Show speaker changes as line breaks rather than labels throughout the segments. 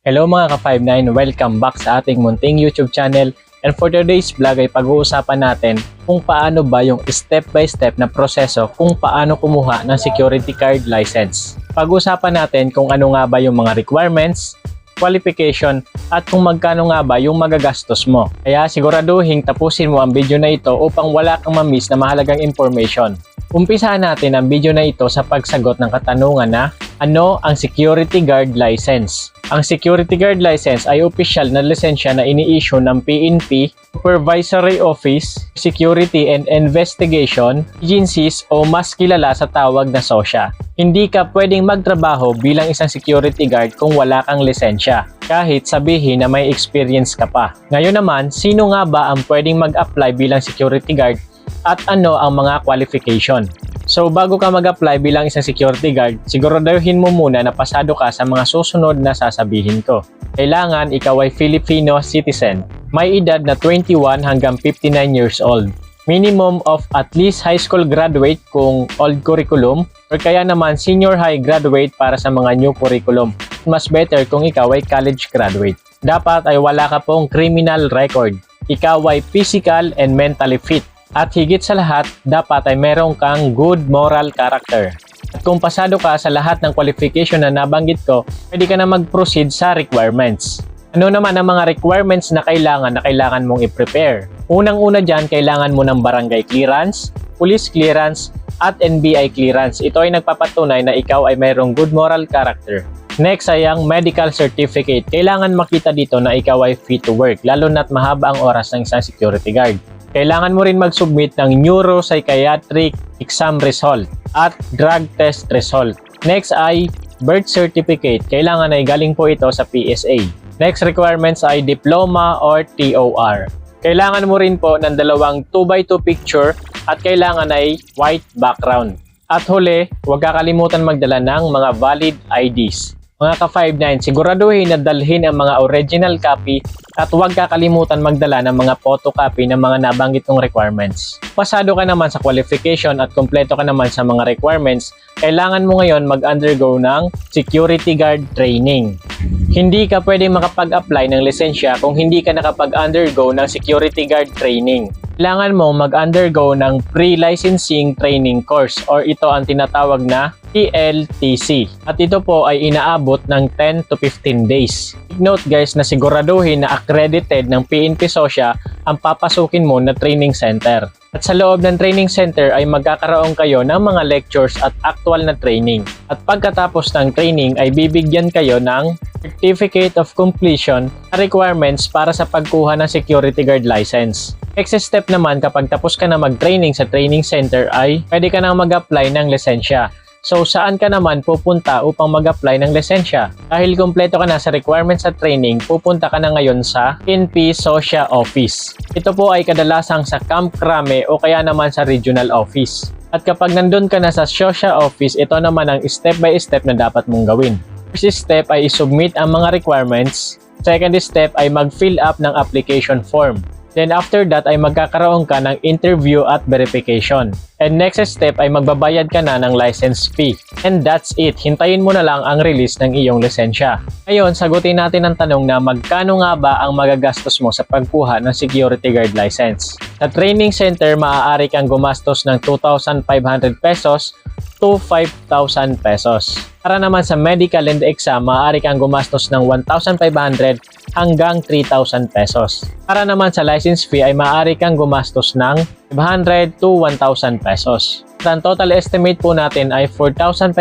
Hello mga ka-59, welcome back sa ating munting YouTube channel. And for today's vlog ay pag-uusapan natin kung paano ba yung step-by-step na proseso kung paano kumuha ng security card license. Pag-uusapan natin kung ano nga ba yung mga requirements, qualification, at kung magkano nga ba yung magagastos mo. Kaya siguraduhin tapusin mo ang video na ito upang wala kang ma-miss na mahalagang information. Umpisahan natin ang video na ito sa pagsagot ng katanungan na ano ang security guard license? Ang security guard license ay opisyal na lisensya na ini-issue ng PNP, Supervisory Office, Security and Investigation Agencies o mas kilala sa tawag na SOSYA. Hindi ka pwedeng magtrabaho bilang isang security guard kung wala kang lisensya, kahit sabihin na may experience ka pa. Ngayon naman, sino nga ba ang pwedeng mag-apply bilang security guard at ano ang mga qualification? So bago ka mag-apply bilang isang security guard, siguraduhin mo muna na pasado ka sa mga susunod na sasabihin ko. Kailangan ikaw ay Filipino citizen, may edad na 21 hanggang 59 years old. Minimum of at least high school graduate kung old curriculum or kaya naman senior high graduate para sa mga new curriculum. Mas better kung ikaw ay college graduate. Dapat ay wala ka pong criminal record. Ikaw ay physical and mentally fit. At higit sa lahat, dapat ay meron kang good moral character. At kung pasado ka sa lahat ng qualification na nabanggit ko, pwede ka na mag-proceed sa requirements. Ano naman ang mga requirements na kailangan mong i-prepare? Unang-una dyan, kailangan mo ng barangay clearance, police clearance, at NBI clearance. Ito ay nagpapatunay na ikaw ay mayroong good moral character. Next ay ang medical certificate. Kailangan makita dito na ikaw ay fit to work, lalo na't mahaba ang oras ng isang security guard. Kailangan mo rin mag-submit ng neuropsychiatric exam result at drug test result. Next ay birth certificate. Kailangan ay galing po ito sa PSA. Next requirements ay diploma or TOR. Kailangan mo rin po ng dalawang 2x2 picture at kailangan ay white background. At huli, huwag kakalimutan magdala ng mga valid IDs. Mga ka-59, siguraduhin na dalhin ang mga original copy at huwag kakalimutan magdala ng mga photocopy ng mga nabanggit kong requirements. Pasado ka naman sa qualification at kumpleto ka naman sa mga requirements, kailangan mo ngayon mag-undergo ng security guard training. Hindi ka pwedeng makapag-apply ng lisensya kung hindi ka nakapag-undergo ng security guard training. Kailangan mo mag-undergo ng pre-licensing training course or ito ang tinatawag na PLTC. At ito po ay inaabot ng 10 to 15 days. Note guys na siguraduhin na accredited ng PNP SOSYA ang papasukin mo na training center. At sa loob ng training center ay magkakaroon kayo ng mga lectures at actual na training. At pagkatapos ng training ay bibigyan kayo ng Certificate of Completion na requirements para sa pagkuha ng security guard license. Next step naman kapag tapos ka na mag-training sa training center ay pwede ka nang mag-apply ng lisensya. So saan ka naman pupunta upang mag-apply ng lisensya? Dahil kumpleto ka na sa requirements at training, pupunta ka na ngayon sa PNP SOSYA office. Ito po ay kadalasang sa Camp Crame o kaya naman sa regional office. At kapag nandun ka na sa SOSYA office, ito naman ang step by step na dapat mong gawin. First step ay isubmit ang mga requirements. Second step ay mag-fill up ng application form. Then after that ay magkakaroon ka ng interview at verification. And next step ay magbabayad ka na ng license fee. And that's it. Hintayin mo na lang ang release ng iyong lisensya. Ngayon, sagutin natin ang tanong na magkano nga ba ang magagastos mo sa pagkuha ng security guard license. Sa training center, maaari kang gumastos ng 2,500 pesos to 5,000 pesos. Para naman sa medical and exam, maaari kang gumastos ng 1,500 hanggang 3,000 pesos. Para naman sa license fee ay maaari kang gumastos ng 500 to 1,000 pesos. Ang total estimate po natin ay 4,500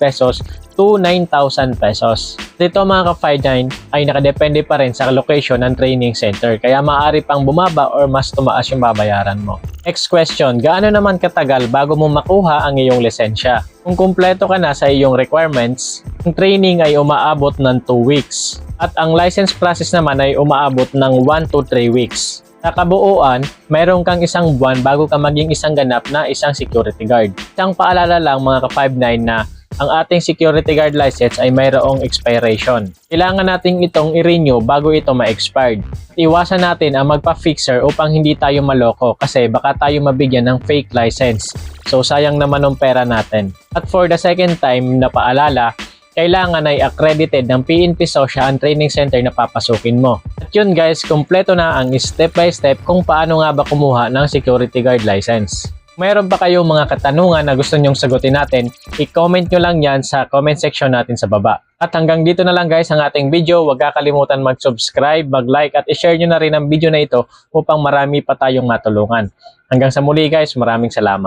pesos to 9,000 pesos. Dito mga ka-59 ay nakadepende pa rin sa location ng training center kaya maaari pang bumaba or mas tumaas yung babayaran mo. Next question, gaano naman katagal bago mo makuha ang iyong lisensya? Kung kumpleto ka na sa iyong requirements, ang training ay umaabot ng 2 weeks at ang license process naman ay umaabot ng 1 to 3 weeks. Sa kabuuan, mayroon kang isang buwan bago ka maging isang ganap na isang security guard. Isang paalala lang mga ka-59 na ang ating security guard license ay mayroong expiration. Kailangan natin itong i-renew bago ito ma-expired. Iwasan natin ang magpa-fixer upang hindi tayo maloko kasi baka tayo mabigyan ng fake license. So sayang naman ang pera natin. At for the second time na paalala, kailangan ay accredited ng PNP SOSYA ang training center na papasukin mo. At yun guys, kumpleto na ang step by step kung paano nga ba kumuha ng security guard license. Mayroon ba kayong mga katanungan na gusto nyong sagutin natin? I-comment nyo lang yan sa comment section natin sa baba. At hanggang dito na lang guys ang ating video. Huwag kakalimutan mag-subscribe, mag-like at i-share nyo na rin ang video na ito upang marami pa tayong matulungan. Hanggang sa muli guys, maraming salamat.